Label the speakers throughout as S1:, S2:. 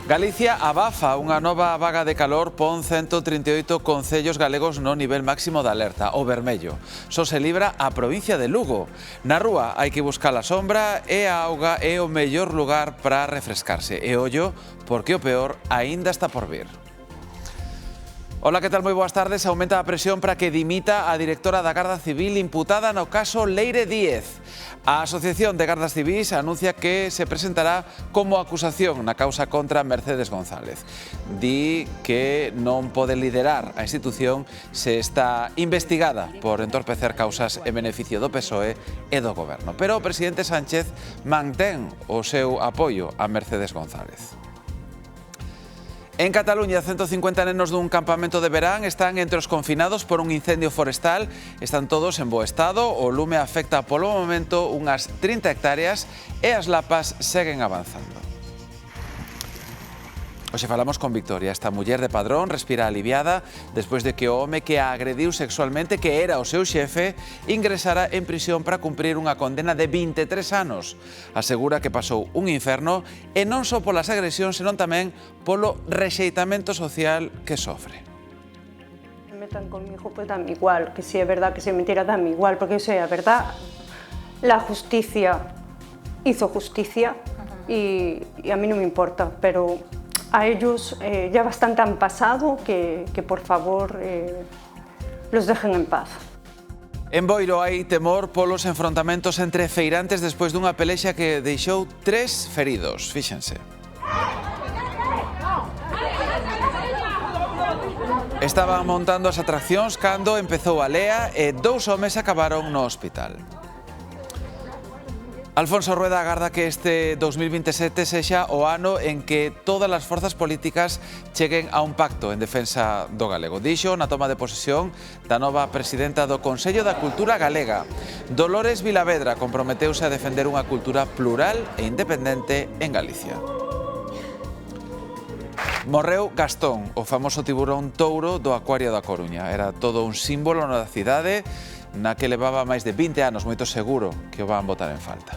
S1: Galicia abafa unha nova vaga de calor, pon 138 concellos galegos no nivel máximo de alerta, o vermello. Só se libra a provincia de Lugo. Na rúa hai que buscar a sombra e a auga é o mellor lugar para refrescarse. E ollo, porque o peor aínda está por vir. Ola, que tal? Moi boas tardes. Aumenta a presión para que dimita a directora da Garda Civil imputada no caso Leire Díez. A Asociación de Gardas Civís anuncia que se presentará como acusación na causa contra Mercedes González. Di que non pode liderar a institución se está investigada por entorpecer causas en beneficio do PSOE e do Goberno. Pero o presidente Sánchez mantén o seu apoio a Mercedes González. En Cataluña, 150 nenos dun campamento de verán están entre os confinados por un incendio forestal. Están todos en bo estado. O lume afecta polo momento unhas 30 hectáreas e as lapas seguen avanzando. Hoxe falamos con Victoria. Esta muller de Padrón respira aliviada despois de que o home que a agrediu sexualmente, que era o seu xefe, ingresara en prisión para cumprir unha condena de 23 anos. Asegura que pasou un inferno e non só polas agresións, senón tamén polo rexeitamento social que sofre.
S2: Metan conmigo, pues dame igual, que si es verdad, que si es mentira, dame igual, porque eso es verdad. La justicia hizo justicia y a mí no me importa, pero a ellos ya bastante han pasado, que por favor los dejen en paz.
S1: En Boiro hai temor polos enfrontamentos entre feirantes despois dunha pelexa que deixou 3 feridos. Fíxense. Estaban montando as atraccións cando empezou a lea e 2 homes acabaron no hospital. Alfonso Rueda agarda que este 2027 sexa o ano en que todas as forzas políticas cheguen a un pacto en defensa do galego. Dixo na toma de posesión da nova presidenta do Consello da Cultura Galega. Dolores Vilavedra comprometeuse a defender unha cultura plural e independente en Galicia. Morreu Gastón, o famoso tiburón touro do Acuario da Coruña. Era todo un símbolo na cidade na que levaba máis de 20 anos, moito seguro que o van botar en falta.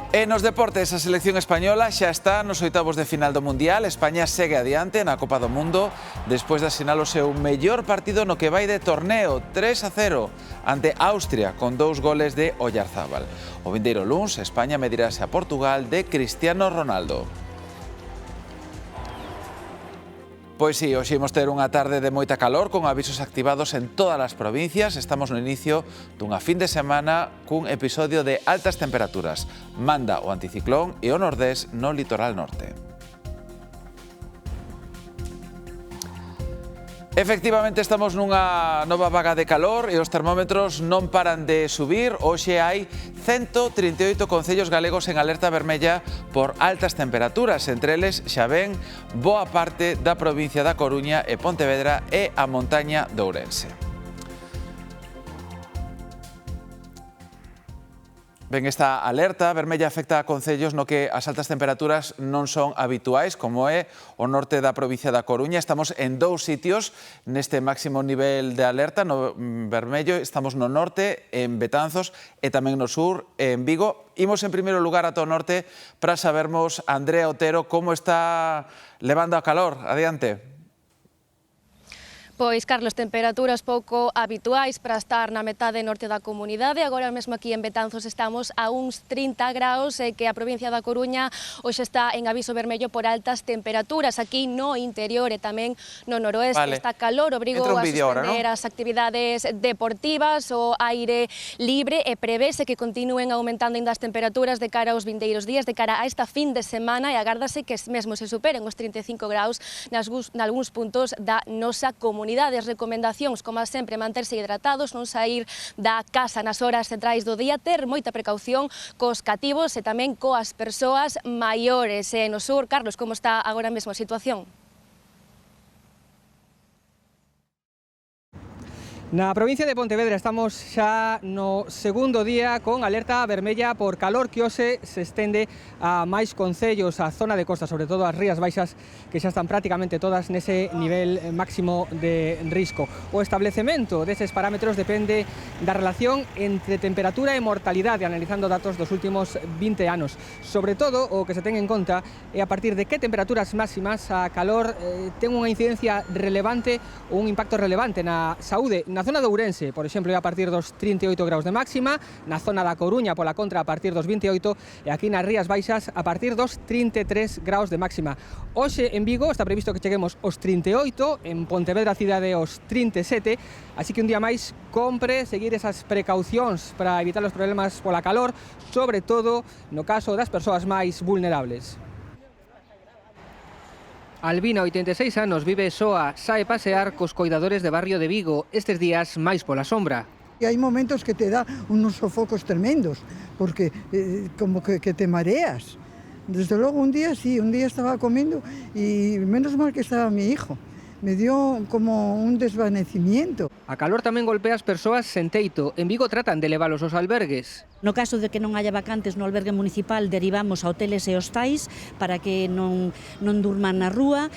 S1: E nos deportes, a selección española xa está nos oitavos de final do Mundial. España segue adiante na Copa do Mundo despois de asinar o seu mellor partido no que vai de torneo, 3-0 ante Austria, con 2 goles de Oyarzábal. O vindeiro luns, España medirase a Portugal de Cristiano Ronaldo. Pois si, hoxe imos ter unha tarde de moita calor con avisos activados en todas as provincias. Estamos no inicio dunha fin de semana cun episodio de altas temperaturas. Manda o anticiclón e o nordés no litoral norte. Efectivamente, estamos nunha nova vaga de calor e os termómetros non paran de subir. Hoxe hai 138 concellos galegos en alerta vermella por altas temperaturas. Entre eles xa ven boa parte da provincia da Coruña e Pontevedra e a montaña de Ourense. Ben, esta alerta vermella afecta a concellos no que as altas temperaturas non son habituais, como é o norte da provincia da Coruña. Estamos en 2 sitios neste máximo nivel de alerta, no vermello. Estamos no norte, en Betanzos, e tamén no sur, en Vigo. Imos en primeiro lugar ata o norte para sabermos, Andrea Otero, como está levando a calor. Adiante.
S3: Pois, Carlos, temperaturas pouco habituais para estar na metade norte da comunidade. Agora mesmo aquí en Betanzos estamos a uns 30 graus, que a provincia da Coruña hoxe está en aviso vermello por altas temperaturas. Aquí no interior e tamén no noroeste está calor, obrigo a suspender as actividades deportivas, o aire libre, e prevese que continúen aumentando ainda as temperaturas de cara aos vindeiros días, de cara a esta fin de semana, e agárdase que mesmo se superen os 35 graus nalgúns puntos da nosa comunidade. As recomendacións, como sempre, manterse hidratados, non sair da casa nas horas centrais do día, ter moita precaución cos cativos e tamén coas persoas maiores. No sur, Carlos, como está agora mesmo a situación?
S4: Na provincia de Pontevedra estamos xa no segundo día con alerta vermella por calor que hoxe se estende a máis concellos, a zona de costa, sobre todo as Rías Baixas, que xa están prácticamente todas nese nivel máximo de risco. O establecemento deses parámetros depende da relación entre temperatura e mortalidade, analizando datos dos últimos 20 anos. Sobre todo, o que se ten en conta é a partir de que temperaturas máximas a calor ten unha incidencia relevante ou un impacto relevante na saúde. Na zona de Ourense, por exemplo, é a partir dos 38 graus de máxima, na zona da Coruña, pola contra, a partir dos 28, e aquí nas Rías Baixas, a partir dos 33 graus de máxima. Hoxe en Vigo está previsto que cheguemos aos 38, en Pontevedra cidade aos 37, así que un día máis compre seguir esas precaucións para evitar os problemas pola calor, sobre todo no caso das persoas máis vulnerables. Albina, 86 anos, vive soa, sae pasear cos coidadores de barrio de Vigo, estes días máis pola sombra.
S5: Y hay momentos que te da unos sofocos tremendos, porque como que te mareas. Desde luego un día estaba comiendo y menos mal que estaba mi hijo. Me dio como un desvanecimiento.
S4: A calor tamén golpea as persoas sen teito. En Vigo tratan de levalos aos albergues.
S6: No caso de que non haya vacantes no albergue municipal, derivamos a hoteles e hostais para que non durman na rúa.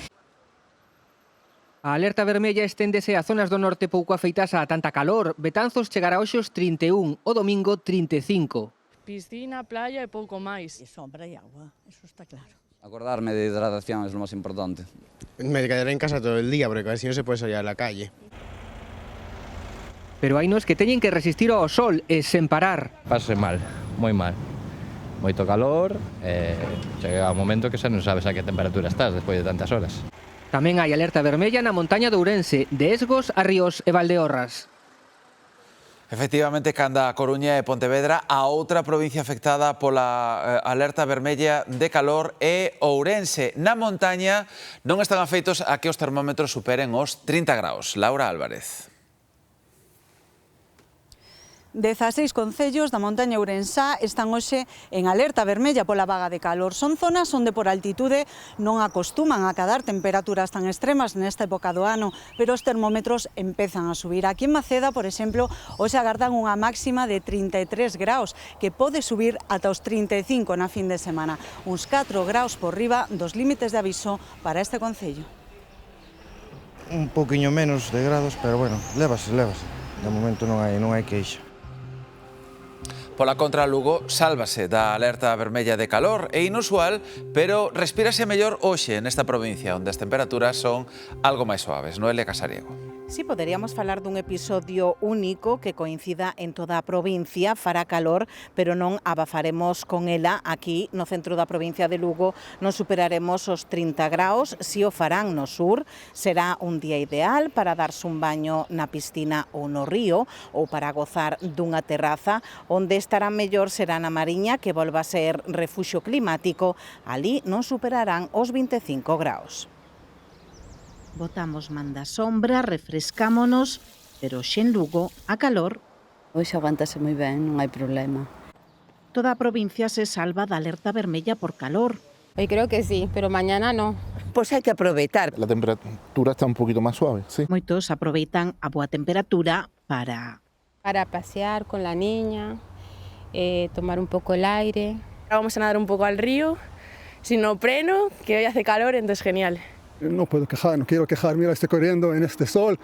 S4: A alerta vermella esténdese a zonas do norte pouco afeitas a tanta calor. Betanzos chegará hoxe aos 31, o domingo 35.
S7: Piscina, playa e pouco máis.
S6: E sombra e agua, eso está claro.
S8: Acordarme de hidratación es lo más importante.
S9: Me quedaré en casa todo el día porque así no se puede salir a la calle.
S4: Pero hai nos que teñen que resistir ao sol e sen parar.
S10: Pase mal, moi mal. Moito calor, chega un momento que xa non sabes a que temperatura estás despois de tantas horas.
S4: Tamén hai alerta vermella na montaña de Ourense, de Esgos a Ríos e Valdeorras.
S1: Efectivamente, canda a Coruña e Pontevedra, a outra provincia afectada pola alerta vermella de calor é Ourense. Na montaña non están afeitos a que os termómetros superen os 30 graus. Laura Álvarez.
S11: 16 concellos da montaña ourensá están hoxe en alerta vermella pola vaga de calor. Son zonas onde por altitude non acostuman a cadar temperaturas tan extremas nesta época do ano, pero os termómetros empezan a subir. Aquí en Maceda, por exemplo, hoxe agardan unha máxima de 33 graus, que pode subir ata os 35 na fin de semana, uns 4 graus por riba dos límites de aviso para este concello.
S12: Un poquinho menos de grados, pero bueno, lévase. De momento non hai queixa.
S1: Pola contra, Lugo sálvase da alerta vermella de calor. É inusual, pero respírase mellor hoxe nesta provincia, onde as temperaturas son algo máis suaves. Noelia Casariego.
S13: Sí, poderíamos falar dun episodio único que coincida en toda a provincia, fará calor, pero non abafaremos con ela. Aquí, no centro da provincia de Lugo, non superaremos os 30 graus. Si o farán no sur, será un día ideal para darse un baño na piscina ou no río, ou para gozar dunha terraza. Onde estarán mellor será na Mariña, que volva a ser refuxio climático. Ali non superarán os 25 graus. Botamos man da sombra, refrescámonos, pero xe en Lugo, a calor.
S14: Hoxe aguántase moi ben, non hai problema.
S13: Toda a provincia se salva da alerta vermella por calor.
S15: Hoy creo que sí, pero mañana no.
S16: Pues hay que aproveitar.
S17: La temperatura está un poquito más suave, sí.
S13: Moitos aproveitan a boa temperatura para
S15: pasear con la niña, tomar un poco el aire.
S18: Vamos a nadar un poco al río, sin neopreno, que hoy hace calor, entonces genial.
S19: No puedo quejar, no quiero quejar, mira, estoy corriendo en este sol,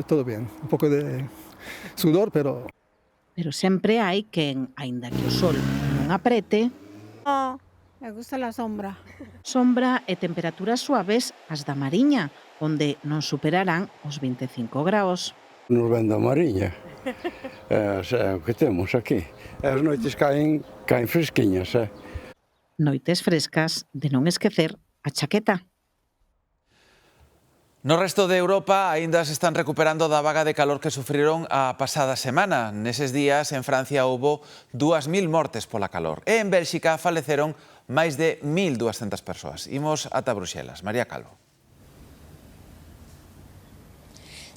S19: todo bien, un poco de sudor, pero...
S13: Pero sempre hai quen, aínda que o sol non aprete...
S20: No, me gusta la sombra.
S13: Sombra e temperaturas suaves as da Mariña, onde non superarán os 25 graus.
S21: Nos ven da Mariña, o que temos aquí. As noites caen fresquiñas.
S13: Noites frescas de non esquecer a chaqueta.
S1: No resto de Europa aínda se están recuperando da vaga de calor que sufriron a pasada semana. Neses días en Francia houbo 2.000 mortes pola calor e en Bélxica faleceron máis de 1.200 persoas. Imos ata Bruxelas. María Calvo.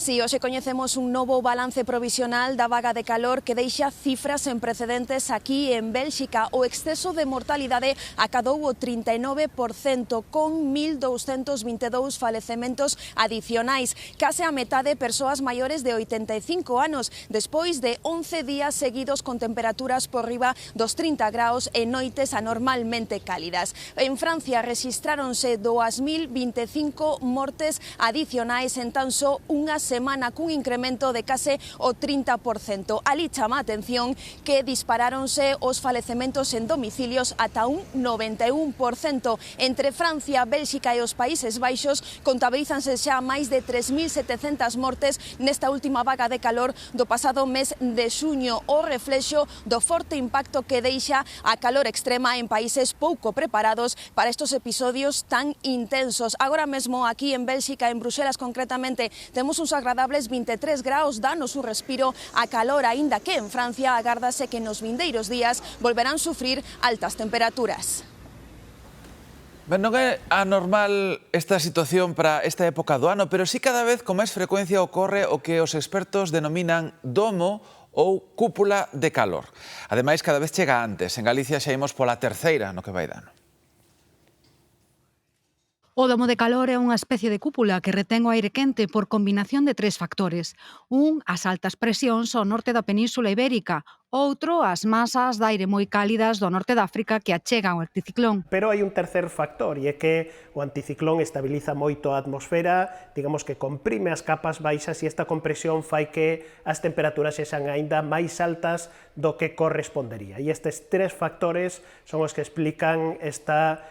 S3: Si hoxe coñecemos un novo balance provisional da vaga de calor que deixa cifras sen precedentes aquí en Bélxica. O exceso de mortalidade acadou o 39%, con 1.222 falecementos adicionais. Case a metade persoas maiores de 85 anos, despois de 11 días seguidos con temperaturas por riba dos 30 graus e noites anormalmente cálidas. En Francia rexistráronse 2.025 mortes adicionais en tan só unha semana, cun incremento de case o 30%. Ali chama a atención que disparáronse os falecementos en domicilios ata un 91%. Entre Francia, Bélxica e os Países Baixos contabilízanse xa máis de 3.700 mortes nesta última vaga de calor do pasado mes de xuño, o reflexo do forte impacto que deixa a calor extrema en países pouco preparados para estos episodios tan intensos. Agora mesmo aquí en Bélxica, en Bruxelas concretamente, temos uns agradables 23 graus, danos un respiro a calor, aínda que en Francia agárdase que nos vindeiros días volverán sufrir altas temperaturas.
S1: Ben, non é anormal esta situación para esta época do ano, pero sí cada vez con máis frecuencia ocorre o que os expertos denominan domo ou cúpula de calor. Ademais, cada vez chega antes. En Galicia xa imos pola terceira no que vai de ano.
S16: O domo de calor é unha especie de cúpula que retén o aire quente por combinación de tres factores. Un, as altas presións ao norte da Península Ibérica. Outro, as masas de aire moi cálidas do norte de África que achegan o anticiclón.
S22: Pero hai un tercer factor, e é que o anticiclón estabiliza moito a atmosfera, digamos que comprime as capas baixas, e esta compresión fai que as temperaturas sexan aínda máis altas do que correspondería. E estes tres factores son os que explican esta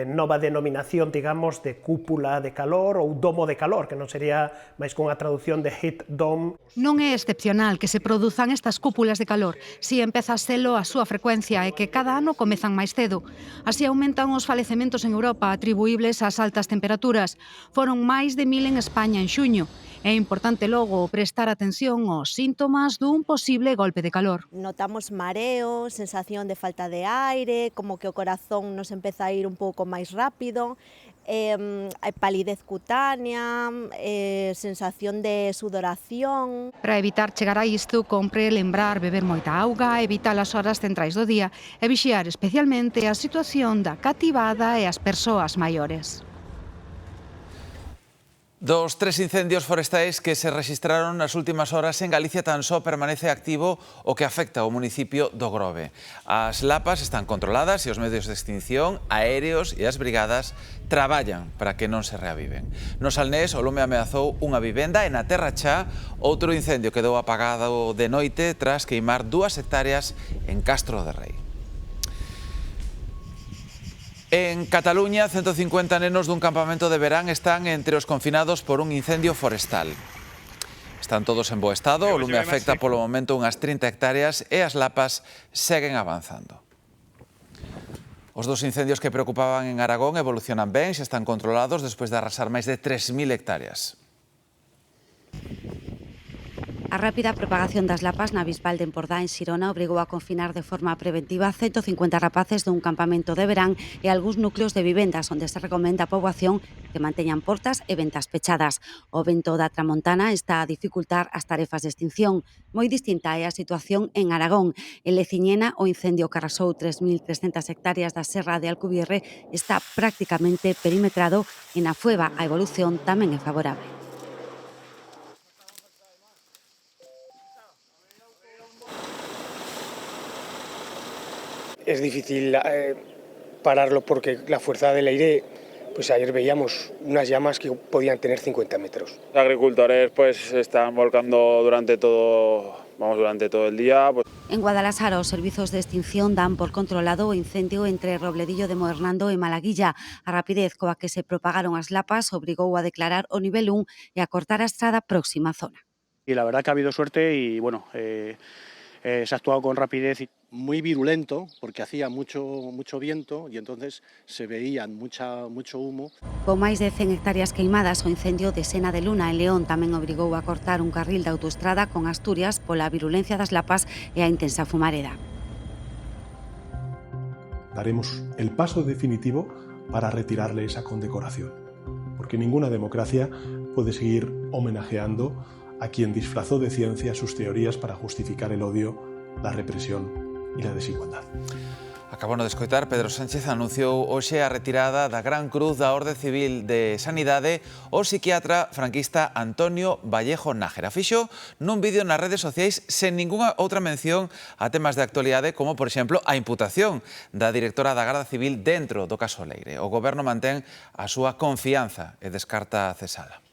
S22: nova denominación, digamos, de cúpula de calor ou domo de calor, que non sería máis que unha traducción de heat dome.
S16: Non é excepcional que se produzan estas cúpulas de calor, si empeza a selo a súa frecuencia e que cada ano comezan máis cedo. Así aumentan os falecementos en Europa atribuíbles ás altas temperaturas. Foron máis de 1.000 en España en xuño. É importante logo prestar atención aos síntomas dun posible golpe de calor.
S23: Notamos mareo, sensación de falta de aire, como que o corazón nos empeza a ir un pouco máis rápido, palidez cutánea, sensación de sudoración.
S16: Para evitar chegar a isto, compre lembrar beber moita auga, evitar as horas centrais do día e vixiar especialmente a situación da cativada e as persoas maiores.
S1: Dos 3 incendios forestais que se rexistraron nas últimas horas en Galicia tan só permanece activo o que afecta ao municipio do Grove. As lapas están controladas e os medios de extinción, aéreos e as brigadas traballan para que non se reaviven. No Salnés, o lume ameazou unha vivenda e na Terra Chá outro incendio quedou apagado de noite tras queimar 2 hectáreas en Castro de Rei. En Cataluña, 150 nenos dun campamento de verán están entre os confinados por un incendio forestal. Están todos en bo estado, o lume afecta polo momento unhas 30 hectáreas e as lapas seguen avanzando. Os 2 incendios que preocupaban en Aragón evolucionan ben, xa están controlados despois de arrasar máis de 3.000 hectáreas.
S6: A rápida propagación das lapas na Bisbal de Empordá en Xirona obrigou a confinar de forma preventiva 150 rapaces dun campamento de verán e algúns núcleos de vivendas onde se recomenda a poboación que manteñan portas e ventas pechadas. O vento da tramontana está a dificultar as tarefas de extinción. Moi distinta é a situación en Aragón. En Leciñena, o incendio que arrasou 3.300 hectáreas da Serra de Alcubierre está prácticamente perimetrado e na Fueva a evolución tamén é favorable.
S24: Es difícil pararlo porque la fuerza del aire, pues ayer veíamos unas llamas que podían tener 50 metros.
S25: Los agricultores pues están volcando durante todo el día.
S6: En Guadalajara, os servizos de extinción dan por controlado o incendio entre Robledillo de Moernando e Malaguilla. A rapidez coa que se propagaron as lapas obrigou a declarar o nivel 1 e a cortar a estrada próxima á zona.
S26: Y la verdad que ha habido suerte y bueno, se ha actuado con rapidez.
S27: Muy virulento porque hacía mucho viento y entonces se veía mucho humo.
S6: Con máis de 100 hectáreas queimadas, o incendio de Sena de Luna en León tamén obrigou a cortar un carril de autoestrada con Asturias pola virulencia das lapas e a intensa fumareda.
S28: Daremos el paso definitivo para retirarle esa condecoración, porque ninguna democracia
S2: puede seguir homenajeando a quien disfrazó de ciencia sus teorías para justificar el odio, la represión y la desigualdad.
S1: Acabamos de escoitar, Pedro Sánchez anunciou hoxe a retirada da Gran Cruz da Orde Civil de Sanidade o psiquiatra franquista Antonio Vallejo Nájera. Fixo nun vídeo nas redes sociais sen ningunha outra mención a temas de actualidade como, por exemplo, a imputación da directora da Garda Civil dentro do caso Leire. O Goberno mantén a súa confianza e descarta cesala.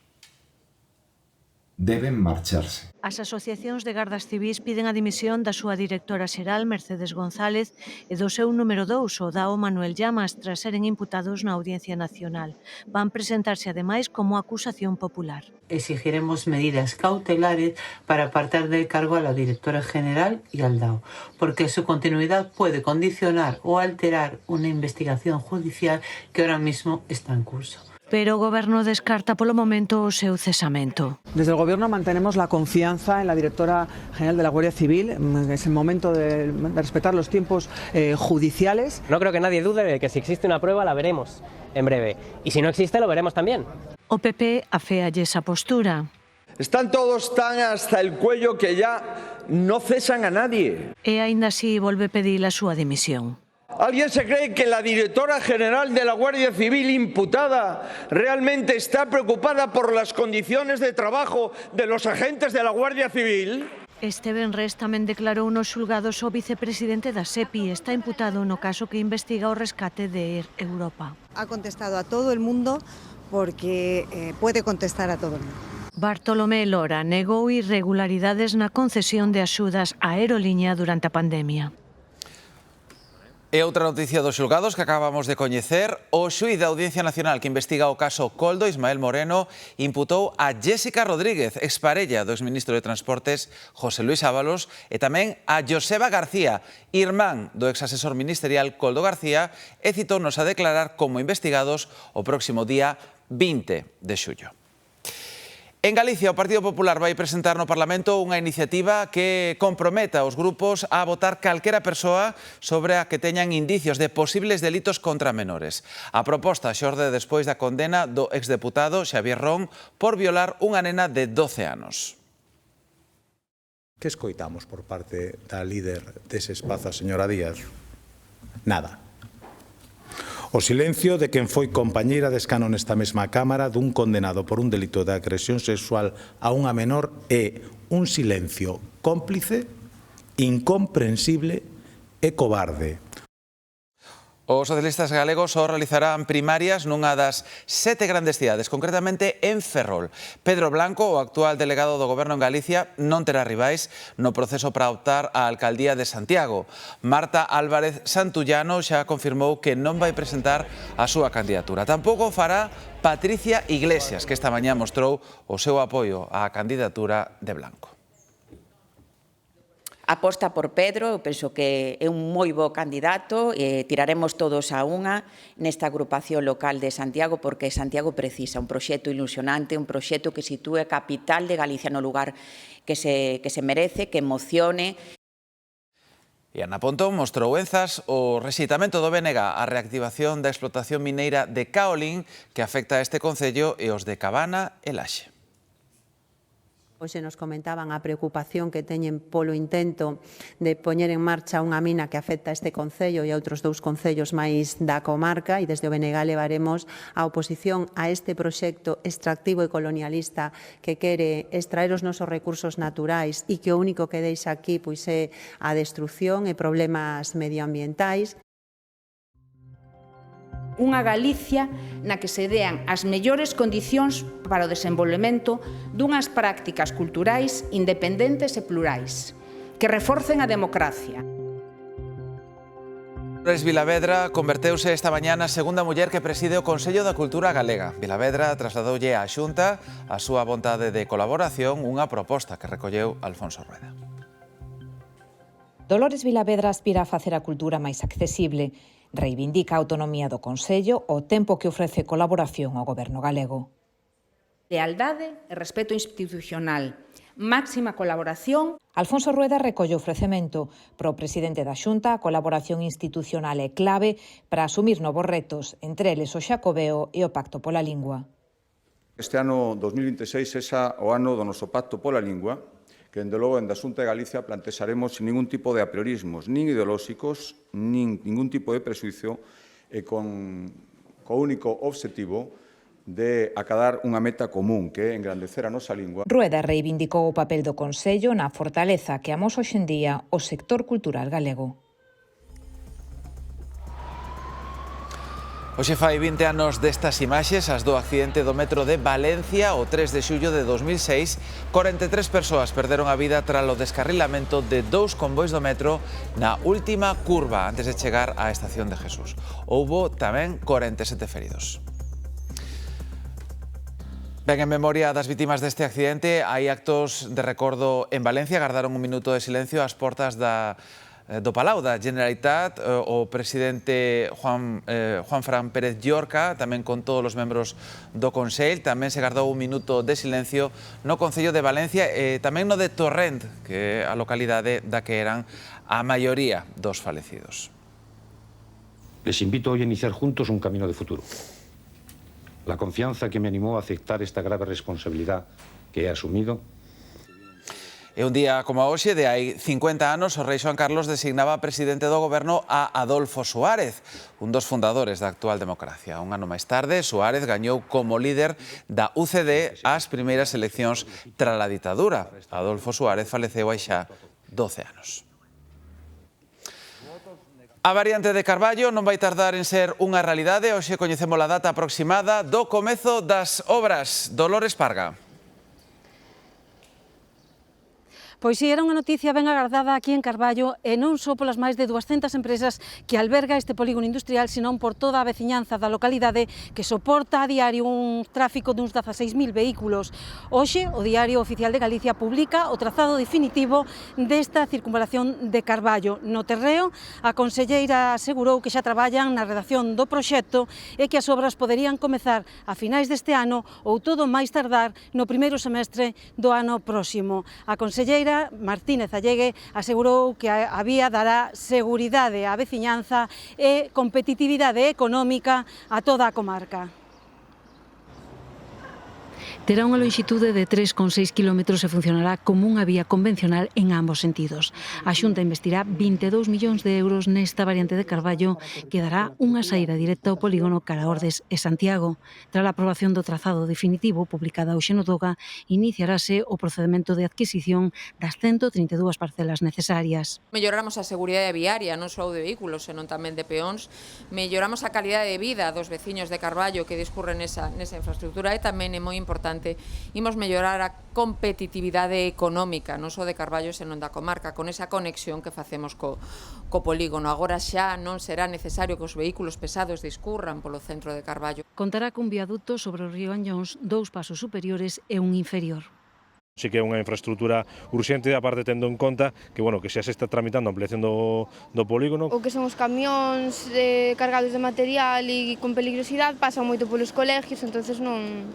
S4: Deben marcharse.
S5: As asociacións de gardas civís piden a dimisión da súa directora xeral, Mercedes González, e do seu número 2, o Dao Manuel Llamas, tras seren imputados na Audiencia Nacional. Van presentarse ademais como acusación popular.
S7: Exigiremos medidas cautelares para apartar del cargo a la directora general y al DAO, porque su continuidad puede condicionar o alterar una investigación judicial que ahora mismo está en curso.
S5: Pero o Goberno descarta polo momento o seu cesamento.
S8: Desde el Gobierno mantenemos la confianza en la directora general de la Guardia Civil. Es el momento de respetar los tiempos judiciales.
S9: No creo que nadie dude de que si existe una prueba la veremos en breve. Y si no existe, lo veremos también.
S5: O PP afealle esa postura.
S10: Están todos tan hasta el cuello que ya no cesan a nadie.
S5: E aínda así volve pedir a súa dimisión.
S10: ¿Alguien se cree que la directora general de la Guardia Civil imputada realmente está preocupada por las condiciones de trabajo de los agentes de la Guardia Civil?
S5: Este venres tamén declarou nos xulgados o vicepresidente da SEPI. Está imputado no caso que investiga o rescate de Air Europa.
S28: Ha contestado a todo el mundo porque puede contestar a todo el mundo.
S5: Bartolomé Lora negou irregularidades na concesión de axudas á aerolínea durante a pandemia.
S1: E outra noticia dos xulgados que acabamos de coñecer, o xuíz da Audiencia Nacional que investiga o caso Coldo, Ismael Moreno, imputou a Jéssica Rodríguez, exparella do exministro de Transportes José Luis Ábalos, e tamén a Joseba García, irmán do exasesor ministerial Coldo García, e citounos a declarar como investigados o próximo día 20 de xullo. En Galicia, o Partido Popular vai presentar no Parlamento unha iniciativa que comprometa os grupos a votar calquera persoa sobre a que teñan indicios de posibles delitos contra menores. A proposta xorde despois da condena do exdeputado Xavier Ron por violar unha nena de 12 anos.
S29: Que escoitamos por parte da líder dese espazo, a señora Díaz? Nada. O silencio de quen foi compañeira de escano nesta mesma Cámara dun condenado por un delito de agresión sexual a unha menor é un silencio cómplice, incomprensible e cobarde.
S1: Os socialistas galegos só realizarán primarias nunha das 7 grandes cidades, concretamente en Ferrol. Pedro Blanco, o actual delegado do Goberno en Galicia, non terá rivais no proceso para optar á alcaldía de Santiago. Marta Álvarez Santullano xa confirmou que non vai presentar a súa candidatura. Tampouco fará Patricia Iglesias, que esta mañá mostrou o seu apoio á candidatura de Blanco.
S30: Aposta por Pedro, eu penso que é un moi bo candidato, tiraremos todos a unha nesta agrupación local de Santiago, porque Santiago precisa un proxecto ilusionante, un proxecto que sitúe a capital de Galicia no lugar que se merece, que emocione.
S1: E Ana Pontón mostrou en Zas o rexeitamento do BNG á reactivación da explotación mineira de Caolín que afecta a este concello e os de Cabana e Laxe.
S31: Hoxe nos comentaban a preocupación que teñen polo intento de poñer en marcha unha mina que afecta a este concello e a outros 2 concellos máis da comarca, e desde o BNG levaremos a oposición a este proxecto extractivo e colonialista que quere extraer os nosos recursos naturais e que o único que deixa aquí pois é a destrucción e problemas medioambientais.
S32: Unha Galicia na que se dean as mellores condicións para o desenvolvemento dunhas prácticas culturais independentes e plurais, que reforcen a democracia.
S1: Dolores Vilavedra converteuse esta mañá na segunda muller que preside o Consello da Cultura Galega. Vilavedra trasladoulle á Xunta a súa vontade de colaboración, unha proposta que recolleu Alfonso Rueda.
S33: Dolores Vilavedra aspira a facer a cultura máis accesible. Reivindica a autonomía do Consello ao tempo que ofrece colaboración ao Goberno galego.
S32: Lealdade e respeto institucional, máxima colaboración.
S33: Alfonso Rueda recolle o ofrecemento. Para o presidente da Xunta, a colaboración institucional é clave para asumir novos retos, entre eles o Xacobeo e o Pacto pola Lingua.
S3: Este ano 2026 sexa o ano do noso pacto pola lingua, que, dende logo, en da Xunta de Galicia plantexaremos sin ningún tipo de apriorismos, nin ideolóxicos, nin ningún tipo de prexuicio, e con o único obxectivo de acadar unha meta común, que é engrandecer a nosa lingua.
S33: Rueda reivindicou o papel do Consello na fortaleza que amosa hoxendía o sector cultural galego.
S1: Hoxe fai 20 anos destas imaxes, as do accidente do metro de Valencia, o 3 de xullo de 2006. 43 persoas perderon a vida tras o descarrilamento de 2 convois do metro na última curva antes de chegar á estación de Jesús. Houbo tamén 47 feridos. Ben, en memoria das vítimas deste accidente, hai actos de recordo en Valencia. Gardaron un minuto de silencio ás portas do Palau da Generalitat, o presidente Juan Fran Pérez Llorca, tamén con todos os membros do Consello. Tamén se gardou un minuto de silencio no Concello de Valencia e tamén no de Torrent, que é a localidade da que eran a maioría dos falecidos.
S4: Les invito hoy a iniciar juntos un camino de futuro. La confianza que me animó a aceptar esta grave responsabilidad que he asumido.
S1: E un día como hoxe, de hai 50 anos, o rei Xoán Carlos designaba presidente do goberno a Adolfo Suárez, un dos fundadores da actual democracia. Un ano máis tarde, Suárez gañou como líder da UCD as primeiras eleccións tras a ditadura. Adolfo Suárez faleceu hai xa 12 anos. A variante de Carballo non vai tardar en ser unha realidade. Hoxe coñecemos a data aproximada do comezo das obras. Dolores Parga.
S11: Pois si, era unha noticia ben agardada aquí en Carballo e non só polas máis de 200 empresas que alberga este polígono industrial, senón por toda a veciñanza da localidade que soporta a diario un tráfico duns 16.000 vehículos. Hoxe, o Diario Oficial de Galicia publica o trazado definitivo desta circunvalación de Carballo. No terreo, a conselleira asegurou que xa traballan na redacción do proxecto e que as obras poderían comezar a finais deste ano ou todo máis tardar no primeiro semestre do ano próximo. A conselleira Martínez Allegue asegurou que a vía dará seguridade á veciñanza e competitividade económica a toda a comarca.
S5: Terá unha lonxitude de 3,6 km e funcionará como unha vía convencional en ambos sentidos. A Xunta investirá 22 millóns de euros nesta variante de Carballo que dará unha saída directa ao polígono cara Ordes e Santiago. Tras a aprobación do trazado definitivo publicada hoxe no DOGA, iniciarase o procedimento de adquisición das 132 parcelas necesarias.
S12: Melloramos a seguridade viaria, non só de vehículos, senón tamén de peóns. Melloramos a calidade de vida dos veciños de Carballo que discurren nesa infraestructura e tamén é moi importante imos mellorar a competitividade económica non só de Carballo senón da comarca con esa conexión que facemos co polígono. Agora xa non será necesario que os vehículos pesados discurran polo centro de Carballo.
S5: Contará cun viaduto sobre o río Añóns, 2 pasos superiores e un inferior.
S13: Sí que é unha infraestructura urxente, aparte tendo en conta que, que xa se está tramitando a ampliación do polígono.
S14: O que son os camións cargados de material e con peligrosidade pasan moito polos colegios, entonces non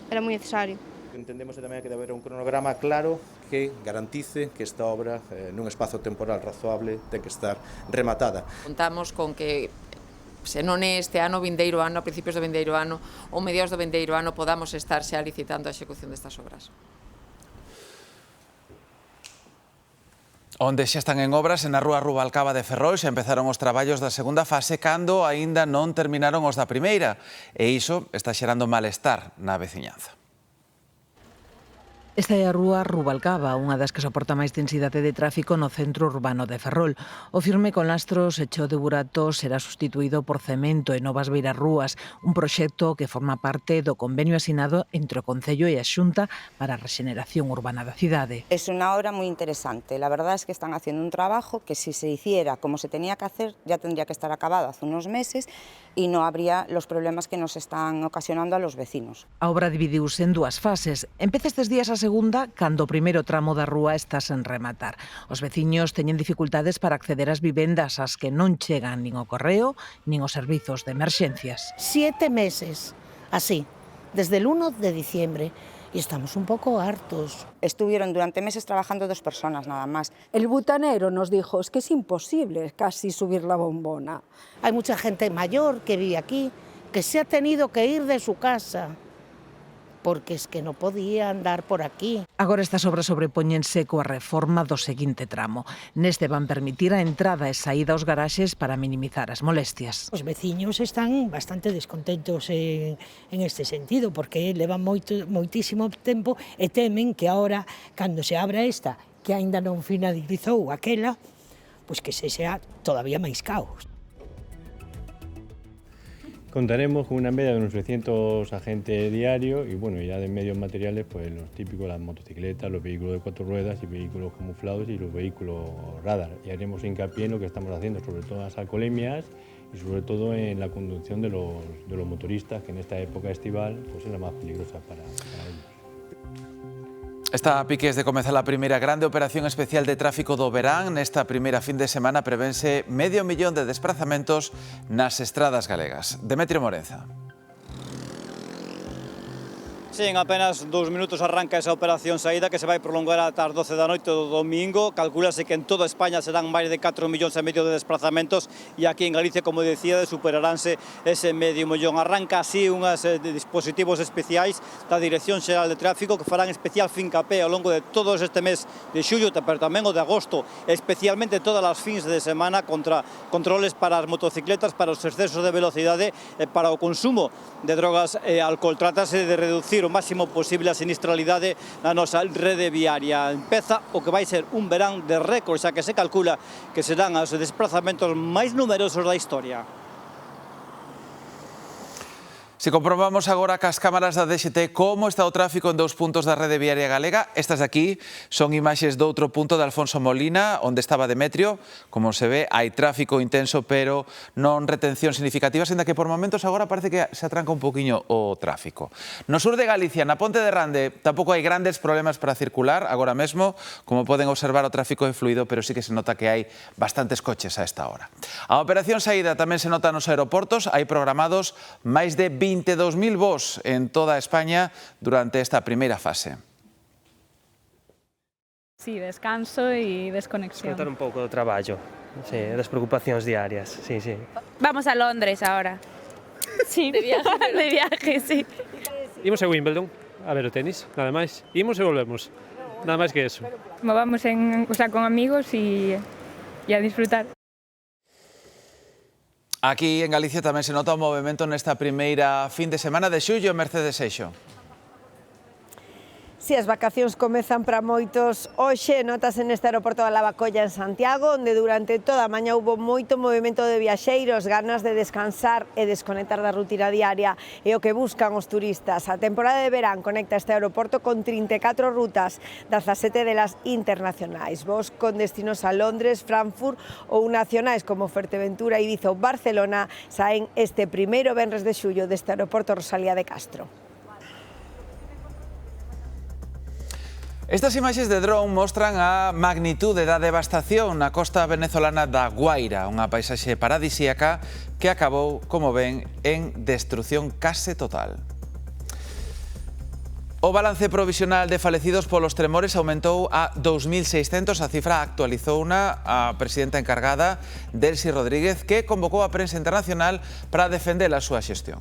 S14: era moi necesario.
S27: Entendemos tamén que debe haber un cronograma claro que garantice que esta obra, nun espazo temporal razoable, ten que estar rematada.
S12: Contamos con que se non é este ano, vindeiro ano, a principios do vindeiro ano ou mediados do vindeiro ano podamos estar xa licitando a execución destas obras.
S1: Onde xa están en obras, na rúa Rubalcaba de Ferrol, xa empezaron os traballos da segunda fase cando aínda non terminaron os da primeira, e iso está xerando malestar na veciñanza.
S15: Esta é a rúa Rubalcaba, unha das que soporta máis densidade de tráfico no centro urbano de Ferrol. O firme con lastros e cheo de buratos será sustituído por cemento e novas beirarrúas, un proxecto que forma parte do convenio asinado entre o Concello e a Xunta para a rexeneración urbana da cidade.
S17: Es una obra muy interesante. La verdad es que están haciendo un trabajo que si se hiciera como se tenía que hacer ya tendría que estar acabado hace unos meses y no habría los problemas que nos están ocasionando a los vecinos.
S15: A obra dividiuse en 2 fases. Empeza estes días a segunda, cando o primeiro tramo da rúa está sen rematar. Os veciños teñen dificultades para acceder ás vivendas ás que non chegan nin o correo nin os servizos de emerxencias.
S18: 7 meses, así, desde el 1 de diciembre. Y estamos un poco hartos.
S17: Estuvieron durante meses trabajando 2 personas nada más.
S19: El butanero nos dijo, es que es imposible casi subir la bombona.
S18: Hay mucha gente mayor que vive aquí, que se ha tenido que ir de su casa porque es que non podía andar por aquí.
S15: Agora estas obras sobrepóñense coa reforma do seguinte tramo. Neste van permitir a entrada e saída aos garaxes para minimizar as molestias.
S2: Os veciños están bastante descontentos en este sentido, porque levan moitísimo tempo e temen que agora, cando se abra esta, que aínda non finalizou aquela, pois que se sea todavía máis caos.
S6: Contaremos con una media de unos 300 agentes diarios y bueno, ya de medios materiales, pues los típicos, las motocicletas, los vehículos de 4 ruedas y vehículos camuflados y los vehículos radar. Y haremos hincapié en lo que estamos haciendo, sobre todo en las alcoholemias y sobre todo en la conducción de los motoristas, que en esta época estival pues es la más peligrosa para ellos.
S1: Está a piques de comezar a primeira grande operación especial de tráfico do verán. Nesta primeira fin de semana prevense 500.000 de desplazamentos nas estradas galegas. Demetrio Morenza.
S7: Sí, en apenas 2 minutos arranca esa operación saída que se vai prolongar ata as 12 da noite do domingo. Calculase que en toda España serán máis de 4,5 millóns de desplazamentos e aquí en Galicia, como decía, superaránse ese 500.000. Arranca así unhas dispositivos especiais da Dirección Xeral de Tráfico que farán especial fincapé ao longo de todo este mes de xullo, pero tamén o de agosto, especialmente todas as fins de semana contra controles para as motocicletas, para os excesos de velocidade e para o consumo de drogas e alcohol. Trátase de reducir o máximo posible a sinistralidade na nosa rede viaria. Empeza o que vai ser un verán de récord, xa que se calcula que serán os desplazamentos máis numerosos da historia.
S1: Se comprobamos agora cas cámaras da DXT como está o tráfico en 2 puntos da rede viaria galega, estas de aquí son imaxes doutro punto de Alfonso Molina, onde estaba Demetrio. Como se ve, hai tráfico intenso, pero non retención significativa, senda que por momentos agora parece que se atranca un poquinho o tráfico. No sur de Galicia, na Ponte de Rande, tampouco hai grandes problemas para circular agora mesmo. Como poden observar, o tráfico é fluido, pero sí que se nota que hai bastantes coches a esta hora. A operación saída tamén se nota nos aeroportos, hai programados máis de 22.000 voos en toda España durante esta primeira fase.
S8: Sí, descanso e desconexión.
S9: Contar un pouco do traballo, sí, das preocupacións diarias, sí, sí.
S16: Vamos a Londres ahora.
S8: Sí, de viaje, sí.
S9: Imos a Wimbledon, a ver o tenis, nada máis. Imos e volvemos, nada máis que eso.
S8: Vamos con amigos e a disfrutar.
S1: Aquí en Galicia tamén se nota o movimento nesta primeira fin de semana de xullo, Mercedes Seixo.
S20: Si as vacacións comezan para moitos hoxe, notase neste aeroporto da Lavacolla en Santiago, onde durante toda a mañá hubo moito movimento de viaxeiros, ganas de descansar e desconectar da rutina diaria e o que buscan os turistas. A temporada de verán conecta este aeroporto con 34 rutas, 17 delas internacionais, voos con destinos a Londres, Frankfurt ou nacionais como Fuerteventura, Ibiza ou Barcelona saen este primeiro venres de xullo deste aeroporto Rosalía de Castro.
S1: Estas imaxes de dron mostran a magnitude da devastación na costa venezolana da Guaira, unha paisaxe paradisíaca que acabou, como ven, en destrucción case total. O balance provisional de falecidos polos tremores aumentou a 2.600, a cifra actualizouna a presidenta encargada, Delcy Rodríguez, que convocou a prensa internacional para defender a súa xestión.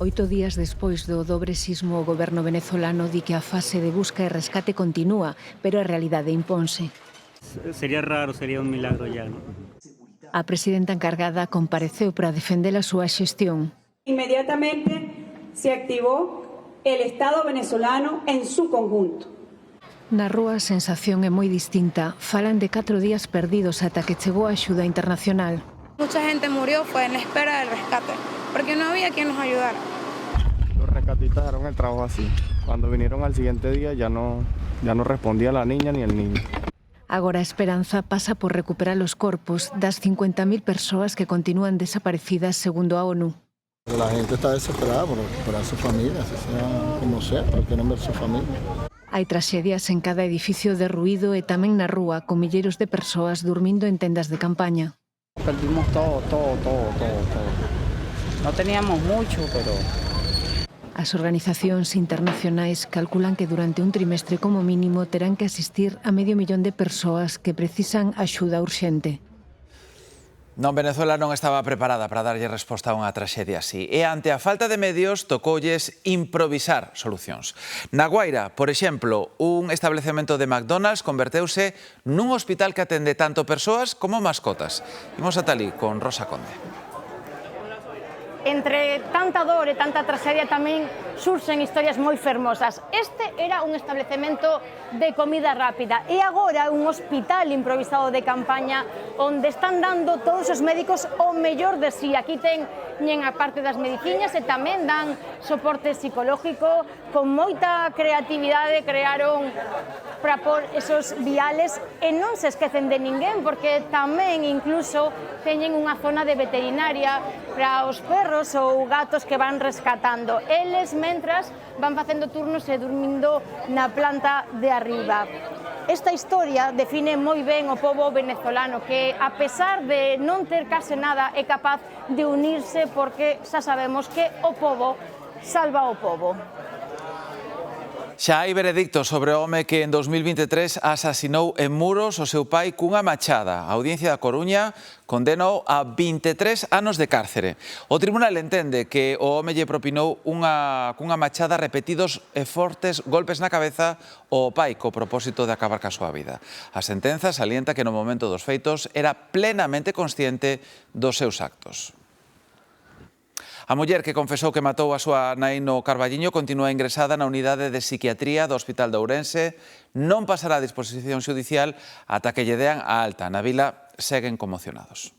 S21: 8 días despois do dobre sismo, o goberno venezolano di que a fase de busca e rescate continúa, pero a realidade imponse.
S22: Sería raro, sería un milagro ya, ¿no?
S21: A presidenta encargada compareceu para defender a súa xestión.
S23: Inmediatamente se activó el Estado venezolano en su conjunto.
S21: Na rúa a sensación é moi distinta. Falan de 4 días perdidos ata que chegou a axuda internacional.
S14: Mucha gente murió fue en la espera del rescate, porque no había quien nos ayudara.
S24: Los rescatistas dejaron el trabajo así. Cuando vinieron al siguiente día ya no respondía la niña ni el niño.
S21: Agora a esperanza pasa por recuperar os corpos das 50.000 persoas que continúan desaparecidas segundo a ONU.
S24: La gente está desesperada por recuperar a sus familias, sea como sea, pero quieren ver su familia.
S21: Hai tragedias en cada edificio derruído e tamén na rúa con milleiros de persoas durmindo en tendas de campaña.
S25: Perdimos todo. No teníamos mucho, pero...
S21: As organizacións internacionais calculan que durante un trimestre como mínimo terán que asistir a 500.000 de persoas que precisan axuda urxente.
S1: Non, Venezuela non estaba preparada para darlle resposta a unha traxedia así. E ante a falta de medios, tocoulles improvisar solucións. Na Guaira, por exemplo, un establecemento de McDonald's converteuse nun hospital que atende tanto persoas como mascotas. Imos ata ali con Rosa Conde.
S3: Entre tanta dor e tanta traxedia tamén surxen historias moi fermosas. Este era un establecemento de comida rápida e agora un hospital improvisado de campaña onde están dando todos os médicos o mellor de si. Aquí teñen a parte das mediciñas e tamén dan soporte psicológico. Con moita creatividade crearon para pôr esos viales e non se esquecen de ninguén porque tamén incluso teñen unha zona de veterinaria para os perros ou gatos que van rescatando. Eles, mentras, van facendo turnos e dormindo na planta de arriba. Esta historia define moi ben o pobo venezolano que, a pesar de non ter case nada, é capaz de unirse porque xa sabemos que o pobo salva o pobo.
S1: Xa hai veredicto sobre o home que en 2023 asasinou en Muros o seu pai cunha machada. A Audiencia da Coruña condenou a 23 anos de cárcere. O tribunal entende que o home lle propinou cunha machada repetidos e fortes golpes na cabeza ao pai co propósito de acabar ca súa vida. A sentenza salienta que no momento dos feitos era plenamente consciente dos seus actos. A muller que confesou que matou a súa nai no Carballiño continúa ingresada na unidade de psiquiatría do Hospital de Ourense. Non pasará a disposición xudicial ata que lle dean a alta. Na vila seguen conmocionados.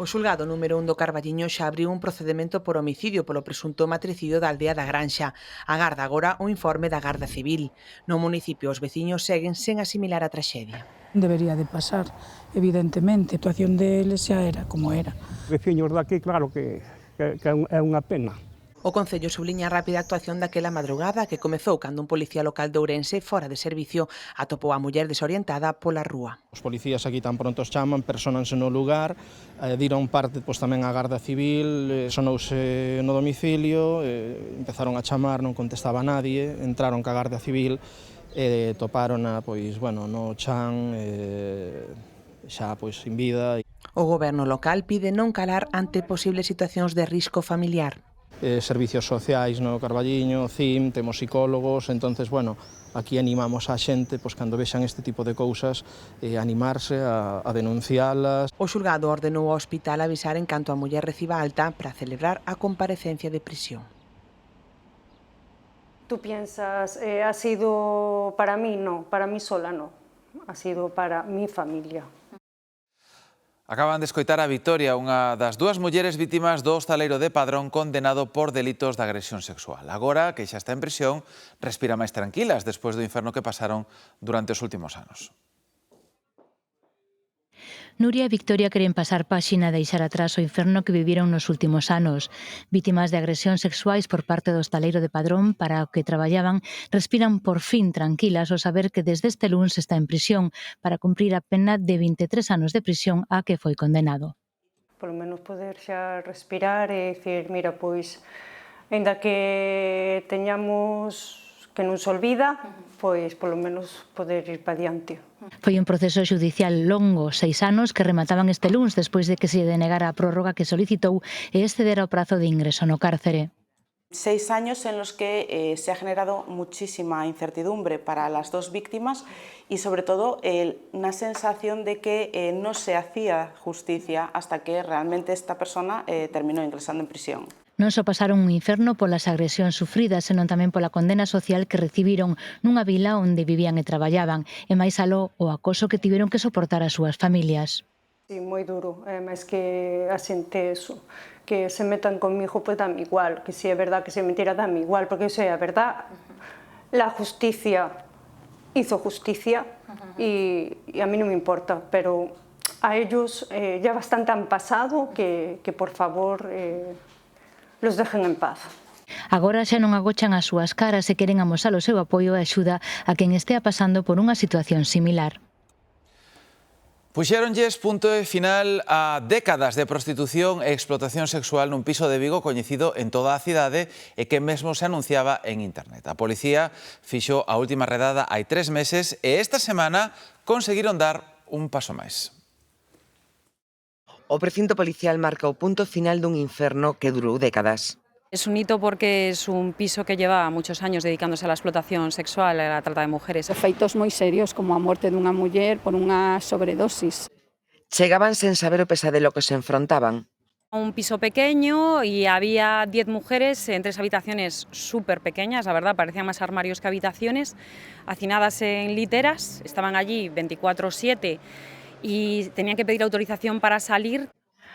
S15: O xulgado número 1 do Carballiño xa abriu un procedemento por homicidio polo presunto matricidio da aldea da Granxa. Agarda agora o informe da Garda Civil. No municipio os veciños seguen sen asimilar a traxedia.
S4: Debería de pasar, evidentemente. A situación deles xa era como era.
S5: Veciños daqui, claro que é unha pena.
S15: O Concello subliña a rápida actuación daquela madrugada que comezou cando un policía local de Ourense, fora de servicio, atopou a muller desorientada pola rúa.
S24: Os policías aquí tan pronto chaman, personanse no lugar, diron parte tamén a Garda Civil, sonouse no domicilio, empezaron a chamar, non contestaba nadie, entraron ca Garda Civil, topárona no chan, xa sin vida.
S15: O goberno local pide non calar ante posibles situacións de risco familiar.
S24: Servicios sociais no Carballiño, CIM, temos psicólogos, entonces, aquí animamos a xente, cando vexan este tipo de cousas, animarse a denuncialas.
S15: O xulgado ordenou ao hospital avisar en canto a muller reciba alta para celebrar a comparecencia de prisión.
S10: ¿Tú piensas, ha sido para mí? No, para mí sola no, ha sido para mi familia.
S1: Acaban de escoitar a Victoria, unha das dúas mulleres vítimas do hostaleiro de Padrón condenado por delitos de agresión sexual. Agora, que xa está en prisión, respira máis tranquilas despois do inferno que pasaron durante os últimos anos.
S21: Nuria e Victoria queren pasar páxina e deixar atrás o inferno que viviron nos últimos anos. Vítimas de agresión sexuais por parte do hostaleiro de Padrón para o que traballaban, respiran por fin tranquilas ao saber que desde este luns está en prisión para cumprir a pena de 23 anos de prisión a que foi condenado.
S10: Por lo menos poder xa respirar e dicir, mira, pois, ainda que teñamos que non se olvida, pois, polo menos, poder ir para diante.
S21: Foi un proceso xudicial longo, 6 anos, que remataban este luns despois de que se denegara a prórroga que solicitou e excedera o prazo de ingreso no cárcere.
S11: 6 años en los que se ha generado muchísima incertidumbre para las dos víctimas y sobre todo una sensación de que no se hacía justicia hasta que realmente esta persona terminó ingresando en prisión.
S21: Non só pasaron un inferno polas agresións sufridas, senón tamén pola condena social que recibiron nunha vila onde vivían e traballaban, e máis aló o acoso que tiveron que soportar as súas familias.
S10: Sí, moi duro, máis que a xente eso, que se metan conmigo, pues dame igual, que si é verdad que se mentira, dame igual, porque eso é a verdad. La justicia hizo justicia y a mí non me importa, pero a ellos ya bastante han pasado que por favor los dejen en paz.
S21: Agora xa non agochan as súas caras e queren amosar o seu apoio e axuda a quen estea pasando por unha situación similar.
S1: Puxéronlles punto e final a décadas de prostitución e explotación sexual nun piso de Vigo coñecido en toda a cidade e que mesmo se anunciaba en internet. A policía fixo a última redada hai 3 meses e esta semana conseguiron dar un paso máis.
S12: O precinto policial marca o punto final dun inferno que durou décadas.
S13: Es un hito porque es un piso que lleva muchos años dedicándose a la explotación sexual, a la trata de mujeres.
S23: Efeitos moi serios como a morte dunha muller por unha sobredosis.
S12: Chegaban sen saber o pesadelo que se enfrontaban.
S13: Un piso pequeño y había 10 mujeres en 3 habitaciones súper pequeñas, la verdad, parecían más armarios que habitaciones, hacinadas en literas, estaban allí 24/7 y tenían que pedir autorización para salir.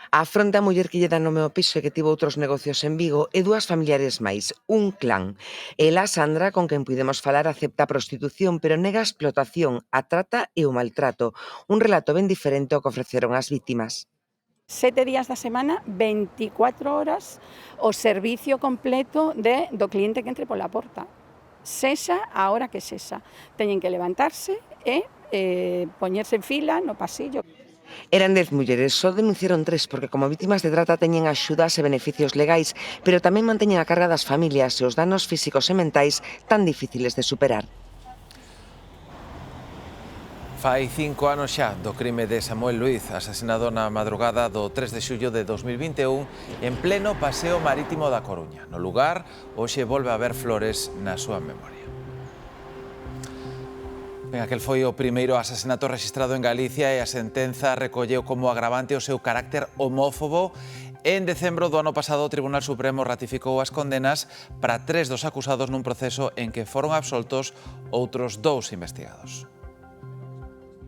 S12: Afronta a muller que lle dá nome ao piso e que tivo outros negocios en Vigo e 2 familiares máis, un clan. Ela, Sandra, con quen puidemos falar, acepta a prostitución, pero nega a explotación, a trata e o maltrato. Un relato ben diferente ao que ofreceron as vítimas.
S23: 7 días da semana, 24 horas, o servicio completo do cliente que entre pola porta. Sexa a hora que sexa. Teñen que levantarse e poñerse en fila no pasillo.
S12: Eran 10 mulleres, só denunciaron 3 porque como vítimas de trata teñen axudas e beneficios legais, pero tamén manteñen a carga das familias e os danos físicos e mentais tan difíciles de superar.
S1: Fai 5 anos xa do crime de Samuel Luiz, asesinado na madrugada do 3 de xullo de 2021 en pleno paseo marítimo da Coruña. No lugar, hoxe volve a haber flores na súa memoria. Ben, aquel foi o primeiro asasinato registrado en Galicia e a sentenza recolleu como agravante o seu carácter homófobo. En decembro do ano pasado, o Tribunal Supremo ratificou as condenas para 3 dos acusados nun proceso en que foron absoltos outros 2 investigados.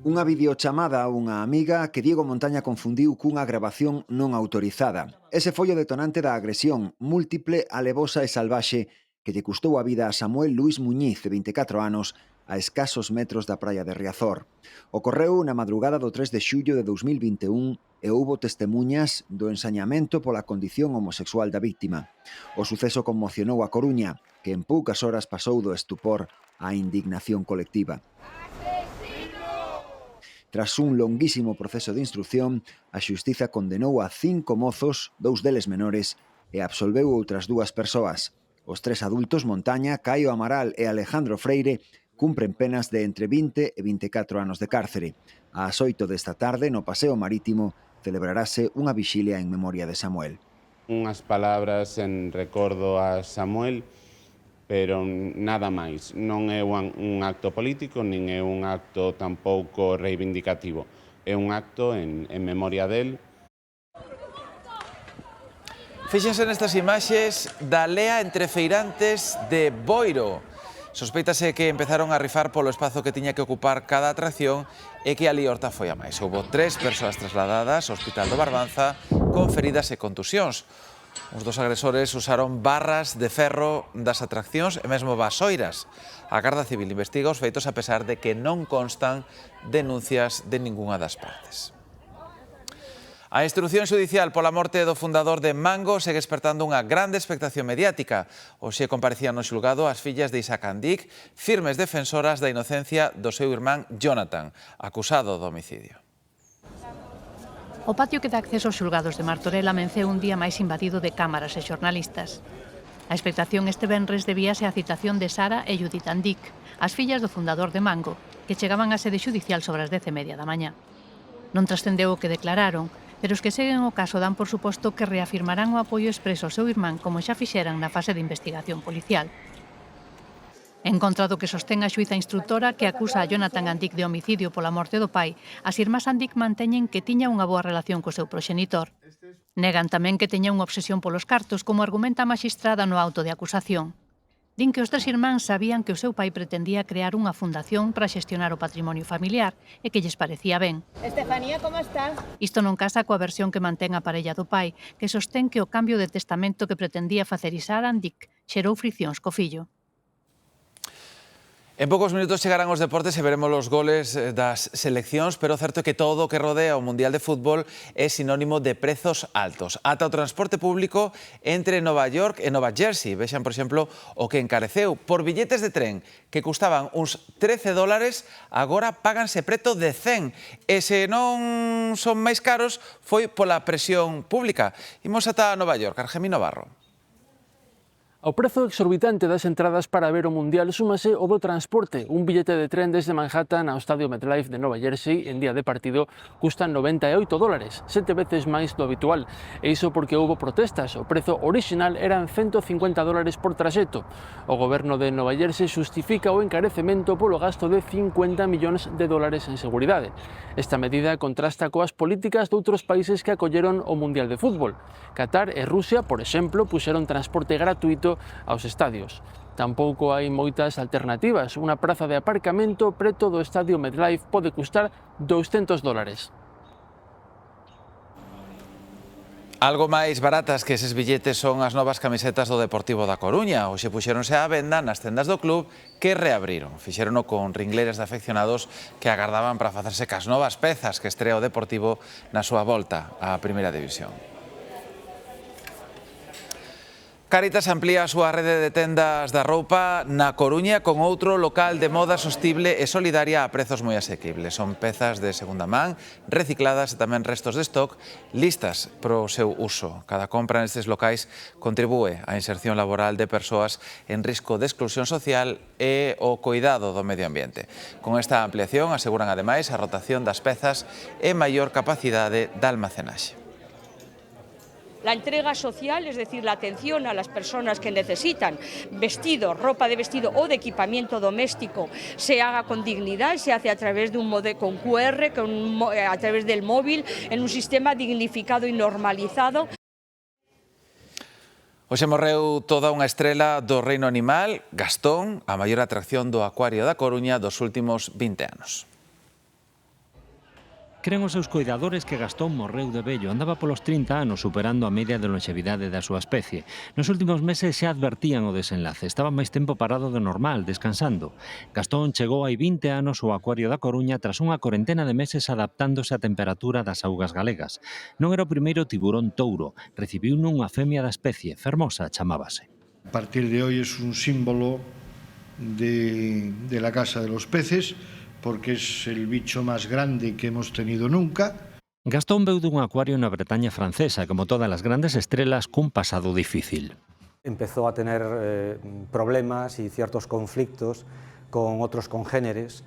S17: Unha videochamada a unha amiga que Diego Montaña confundiu cunha grabación non autorizada. Ese foi o detonante da agresión múltiple, alevosa e salvaxe que lle custou a vida a Samuel Luis Muñiz, de 24 anos, a escasos metros da praia de Riazor. Ocorreu na madrugada do 3 de xullo de 2021 e houbo testemunhas do ensañamento pola condición homosexual da víctima. O suceso conmocionou a Coruña, que en poucas horas pasou do estupor á indignación colectiva. Tras un longuísimo proceso de instrucción, a xustiza condenou a 5 mozos, 2 deles menores, e absolveu outras 2 persoas. Os 3 adultos, Montaña, Caio Amaral e Alejandro Freire, cumpren penas de entre 20 e 24 anos de cárcere. Ás 8 desta tarde, no Paseo Marítimo, celebrarase unha vixilia en memoria de Samuel.
S18: Unhas palabras en recordo a Samuel, pero nada máis. Non é un acto político, nin é un acto tampouco reivindicativo. É un acto en memoria del.
S1: Fíxense nestas imaxes da lea entre feirantes de Boiro. Sospeitase que empezaron a rifar polo espazo que tiña que ocupar cada atracción e que ali horta foi a máis. Houbo 3 persoas trasladadas ao Hospital do Barbanza con feridas e contusións. Os 2 agresores usaron barras de ferro das atraccións e mesmo vasoiras. A Garda Civil investiga os feitos a pesar de que non constan denuncias de ningunha das partes. A instrución xudicial pola morte do fundador de Mango segue espertando unha grande expectación mediática. Hoxe comparecían no xulgado as fillas de Isaac Andic, firmes defensoras da inocencia do seu irmán Jonathan, acusado do homicidio.
S19: O patio que dá acceso aos xulgados de Martorell amenceu un día máis invadido de cámaras e xornalistas. A expectación este venres debíase á citación de Sara e Judith Andic, as fillas do fundador de Mango, que chegaban á sede xudicial sobre as 10:30 da mañá. Non trascendeu o que declararon, pero os que seguen o caso dan por suposto que reafirmarán o apoio expreso ao seu irmán como xa fixeran na fase de investigación policial. En contra do que sostén a xuíza instructora que acusa a Jonathan Andic de homicidio pola morte do pai, as irmás Andic manteñen que tiña unha boa relación co seu proxenitor. Negan tamén que teña unha obsesión polos cartos, como argumenta a maxistrada no auto de acusación. Din que os 3 irmáns sabían que o seu pai pretendía crear unha fundación para xestionar o patrimonio familiar e que lles parecía ben.
S3: Estefanía, como estás?
S19: Isto non casa coa versión que mantén a parella do pai, que sostén que o cambio de testamento que pretendía facer Isaac Andic xerou friccións co fillo.
S1: En poucos minutos chegarán os deportes e veremos os goles das seleccións, pero certo é que todo o que rodea o Mundial de Fútbol é sinónimo de prezos altos. Ata o transporte público entre Nova York e Nova Jersey. Vexan, por exemplo, o que encareceu por billetes de tren que custaban uns $13, agora páganse preto de 100. E se non son máis caros, foi pola presión pública. Imos ata Nova York, Argemino Barro.
S2: Ao prezo exorbitante das entradas para ver o Mundial súmase o do transporte. Un billete de tren desde Manhattan ao estadio MetLife de Nova Jersey en día de partido custa $98, 7 veces máis do habitual. E iso porque houbo protestas. O prezo orixinal eran $150 por traxecto. O goberno de Nova Jersey xustifica o encarecemento polo gasto de $50 millóns en seguridade. Esta medida contrasta coas políticas de outros países que acolleron o Mundial de Fútbol. Qatar e Rusia, por exemplo, puxeron transporte gratuito aos estadios. Tampouco hai moitas alternativas. Unha praza de aparcamento preto do estadio MetLife pode custar $200.
S1: Algo máis baratas que eses billetes son as novas camisetas do Deportivo da Coruña. Hoxe puxéronse á venda nas tendas do club que reabriron. Fixérono con ringleiras de afeccionados que agardaban para facerse cas novas pezas que estrea o Deportivo na súa volta á Primeira División. Cáritas amplía a súa rede de tendas da roupa na Coruña con outro local de moda sostible e solidaria a prezos moi asequibles. Son pezas de segunda man, recicladas e tamén restos de stock listas para o seu uso. Cada compra nestes locais contribúe á inserción laboral de persoas en risco de exclusión social e o cuidado do medio ambiente. Con esta ampliación aseguran ademais a rotación das pezas e maior capacidade de almacenaxe.
S6: La entrega social, es decir, la atención a las personas que necesitan vestido, ropa de vestido o de equipamiento doméstico, se haga con dignidad, se hace a través de un modelo con QR, a través del móvil, en un sistema dignificado y normalizado.
S1: Hoxe morreu toda unha estrela do reino animal, Gastón, a maior atracción do Acuario da Coruña dos últimos 20 anos.
S7: Cren os seus coidadores que Gastón morreu de vello, andaba polos 30 anos superando a media de longevidade da súa especie. Nos últimos meses xa advertían o desenlace, estaba máis tempo parado de normal, descansando. Gastón chegou hai 20 anos ao Acuario da Coruña tras unha corentena de meses adaptándose á temperatura das augas galegas. Non era o primeiro tiburón touro, recibiu unha femia da especie, Fermosa chamábase.
S9: A partir de hoy es un símbolo de la casa de los peces, porque es el bicho más grande que hemos tenido nunca.
S7: Gastón veu dun acuario na Bretaña francesa, como todas as grandes estrelas, cun pasado difícil.
S16: Empezó a tener problemas y ciertos conflictos con otros congéneres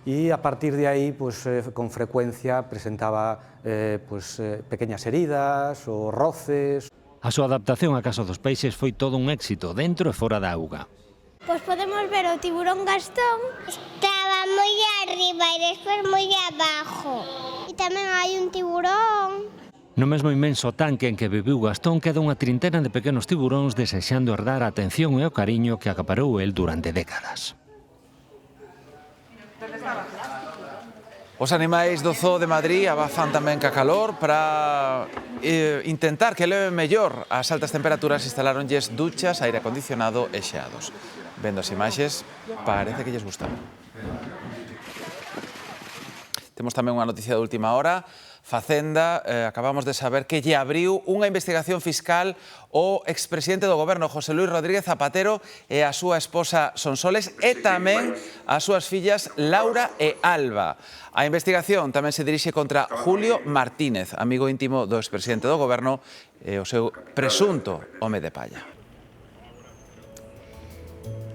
S16: y a partir de ahí, pues, con frecuencia presentaba pequeñas heridas o roces.
S7: A súa adaptación á casa dos peixes foi todo un éxito, dentro e fora da auga.
S26: Pues podemos ver o tiburón Gastón. Estaba moi arriba e despois moi abajo. E tamén hai un tiburón.
S7: No mesmo inmenso tanque en que viviu Gastón queda unha trintena de pequenos tiburóns desexando herdar a atención e o cariño que acaparou el durante décadas.
S1: Os animais do Zoo de Madrid abafan tamén ca calor para intentar que leve mellor as altas temperaturas. Instalaronlles duchas, aire acondicionado e xeados. Vendo as imaxes, parece que lles gustaba. Temos tamén unha noticia de última hora. Facenda, acabamos de saber que lle abriu unha investigación fiscal ao expresidente do goberno, José Luis Rodríguez Zapatero, e a súa esposa Sonsoles, e tamén as súas fillas Laura e Alba. A investigación tamén se dirixe contra Julio Martínez, amigo íntimo do expresidente do goberno e o seu presunto home de palla.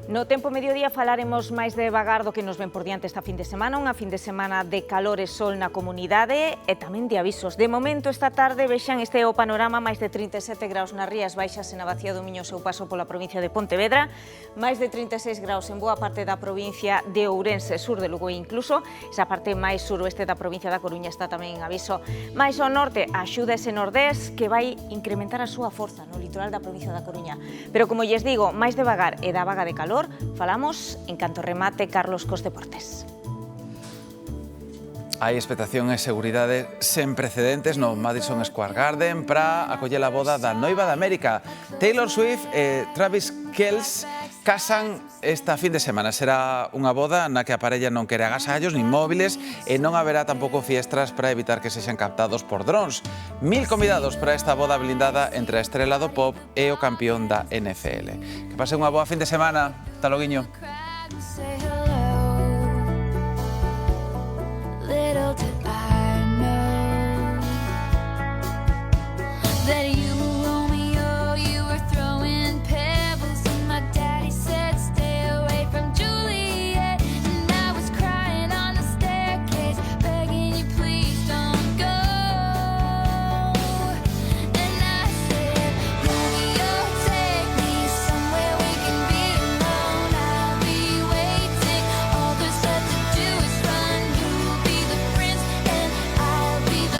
S27: No Tempo Mediodía falaremos máis devagar do que nos ven por diante esta fin de semana, unha fin de semana de calor e sol na comunidade e tamén de avisos. De momento, esta tarde, vexan este é o panorama, máis de 37 graus nas Rías Baixas e na Bacía do Miño, seu paso pola provincia de Pontevedra, máis de 36 graus en boa parte da provincia de Ourense, sur de Lugo, incluso esa parte máis suroeste da provincia da Coruña está tamén en aviso. Máis ao norte, axuda ese nordés que vai incrementar a súa forza no litoral da provincia da Coruña. Pero, como lles digo, máis devagar e da vaga de calor, falamos en canto remate Carlos cos deportes.
S1: Hai expectación e seguridade sen precedentes no Madison Square Garden para acoller a boda da noiva de América. Taylor Swift e Travis Kelce casan esta fin de semana. Será unha boda na que a parella non quere agasallos nin móviles e non haberá tampouco fiestras para evitar que sexan captados por drons. 1000 convidados para esta boda blindada entre a estrela do pop e o campeón da NFL. Que pase unha boa fin de semana. Hasta loguiño.